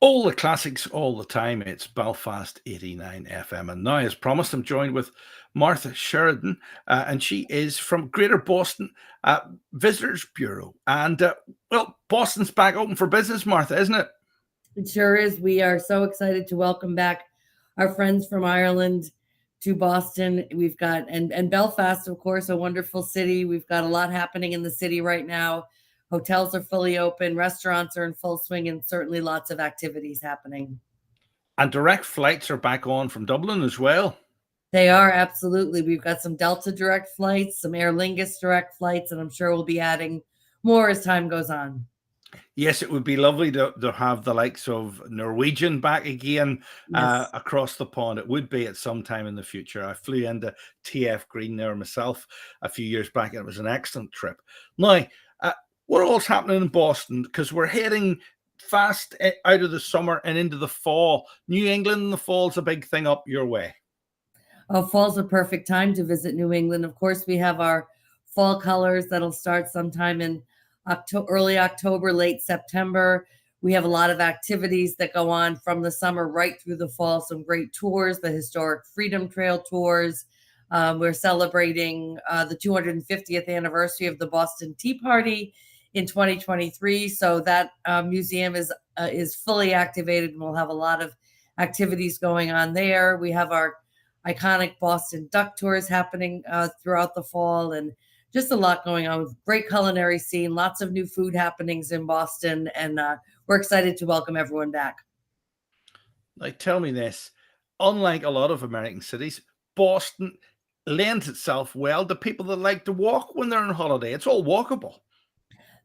All the classics all the time. It's Belfast 89 FM. And now, as promised, I'm joined with Martha Sheridan, and she is from Greater Boston Visitors Bureau. And, well, Boston's back open for business, Martha, isn't it? It sure is. We are so excited to welcome back our friends from Ireland to Boston. We've got, and Belfast, of course, a wonderful city. We've got a lot happening in the city right now. Hotels are fully open, restaurants are in full swing, and certainly lots of activities happening. And direct flights are back on from Dublin as well. They are, absolutely. We've got some Delta direct flights, some Aer Lingus direct flights, and I'm sure we'll be adding more as time goes on. Yes, it would be lovely to have the likes of Norwegian back again across the pond. It would be at some time in the future. I flew into TF Green there myself a few years back, and it was an excellent trip. Now, what all's happening in Boston? Because we're heading fast out of the summer and into the fall. New England in the fall is a big thing up your way. Fall's a perfect time to visit New England. Of course, we have our fall colors that'll start sometime in early October, late September. We have a lot of activities that go on from the summer right through the fall. Some great tours, the historic Freedom Trail tours. We're celebrating the 250th anniversary of the Boston Tea Party in 2023. So that museum is fully activated, and we'll have a lot of activities going on there. We have our iconic Boston Duck tours happening throughout the fall, and just a lot going on with great culinary scene, lots of new food happenings in Boston, and we're excited to welcome everyone back. Now, tell me this. Unlike a lot of American cities, Boston lends itself well to people that like to walk when they're on holiday. It's all walkable.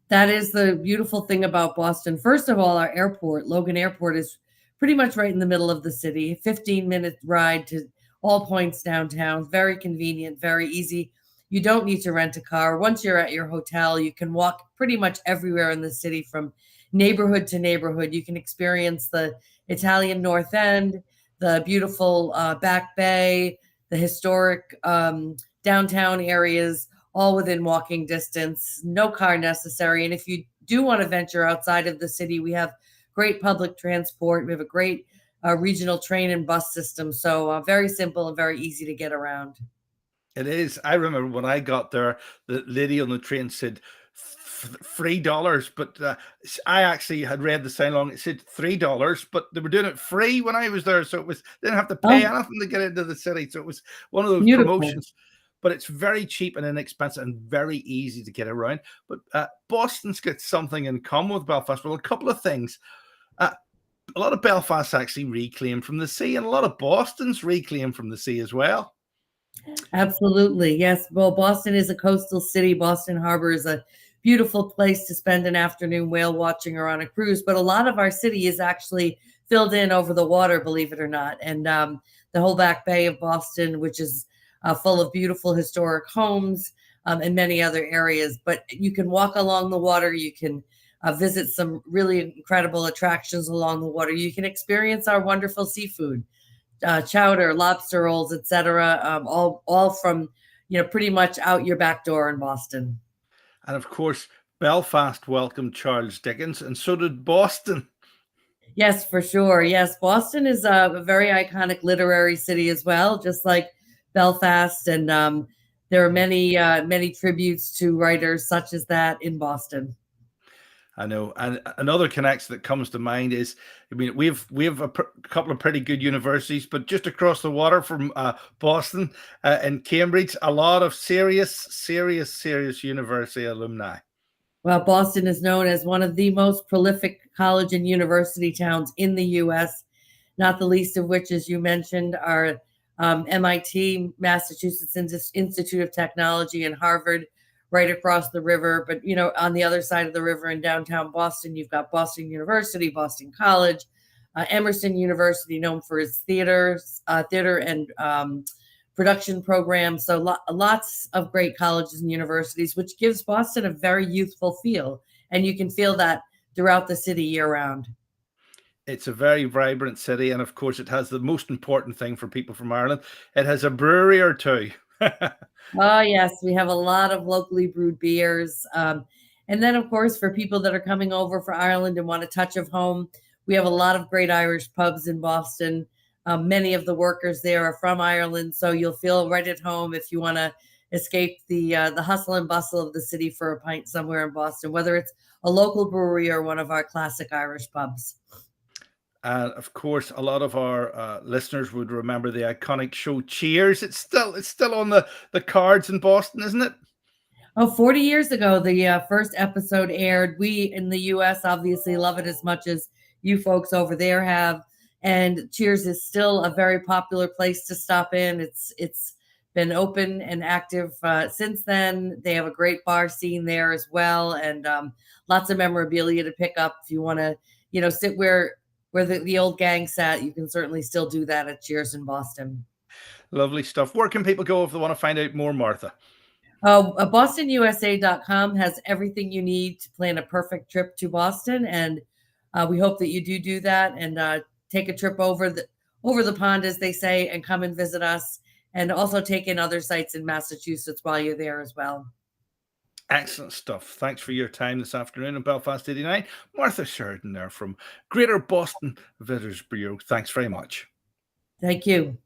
That is the beautiful thing about Boston. First of all, our airport, Logan Airport, is pretty much right in the middle of the city, 15-minute ride to all points downtown. Very convenient, very easy. You don't need to rent a car. Once you're at your hotel, you can walk pretty much everywhere in the city from neighborhood to neighborhood. You can experience the Italian North End, the beautiful Back Bay, the historic downtown areas, all within walking distance, no car necessary. And if you do want to venture outside of the city, we have great public transport. We have a great regional train and bus system. So very simple and very easy to get around. It is. I remember when I got there, the lady on the train said $3, but I actually had read the sign along. It said $3, but they were doing it free when I was there, so they didn't have to pay anything to get into the city. So it was one of those promotions. But it's very cheap and inexpensive and very easy to get around. But Boston's got something in common with Belfast. Well, a couple of things. A lot of Belfast actually reclaimed from the sea, and a lot of Boston's reclaimed from the sea as well. Absolutely. Yes. Well, Boston is a coastal city. Boston Harbor is a beautiful place to spend an afternoon whale watching or on a cruise. But a lot of our city is actually filled in over the water, believe it or not. And the whole Back Bay of Boston, which is full of beautiful historic homes and many other areas. But you can walk along the water. You can visit some really incredible attractions along the water. You can experience our wonderful seafood. Chowder, lobster rolls, etc. All from, pretty much out your back door in Boston. And of course, Belfast welcomed Charles Dickens, and so did Boston. Yes, for sure. Yes, Boston is a very iconic literary city as well, just like Belfast, and there are many tributes to writers such as that in Boston. I know, and another connection that comes to mind is, we have a couple of pretty good universities, but just across the water from Boston and Cambridge, a lot of serious university alumni. Well, Boston is known as one of the most prolific college and university towns in the U.S., not the least of which, as you mentioned, are MIT, Massachusetts Institute of Technology, and Harvard, right across the river. But, on the other side of the river in downtown Boston, you've got Boston University, Boston College, Emerson University, known for its theater and production programs. So lots of great colleges and universities, which gives Boston a very youthful feel. And you can feel that throughout the city year round. It's a very vibrant city. And of course, it has the most important thing for people from Ireland. It has a brewery or two. Oh, yes. We have a lot of locally brewed beers. And then, of course, for people that are coming over for Ireland and want a touch of home, We have a lot of great Irish pubs in Boston. Many of the workers there are from Ireland, so you'll feel right at home if you want to escape the hustle and bustle of the city for a pint somewhere in Boston, whether it's a local brewery or one of our classic Irish pubs. And of course, a lot of our listeners would remember the iconic show Cheers. It's still on the cards in Boston, isn't it? Oh, 40 years ago, the first episode aired. We in the US obviously love it as much as you folks over there have. And Cheers is still a very popular place to stop in. It's been open and active since then. They have a great bar scene there as well, and lots of memorabilia to pick up if you want to, sit where the old gang sat. You can certainly still do that at Cheers in Boston. Lovely stuff. Where can people go if they want to find out more, Martha? BostonUSA.com has everything you need to plan a perfect trip to Boston, and we hope that you do that and take a trip over the pond, as they say, and come and visit us, and also take in other sites in Massachusetts while you're there as well. Excellent stuff. Thanks for your time this afternoon in Belfast 89. Martha Sheridan there from Greater Boston Visitors Bureau. Thanks very much. Thank you.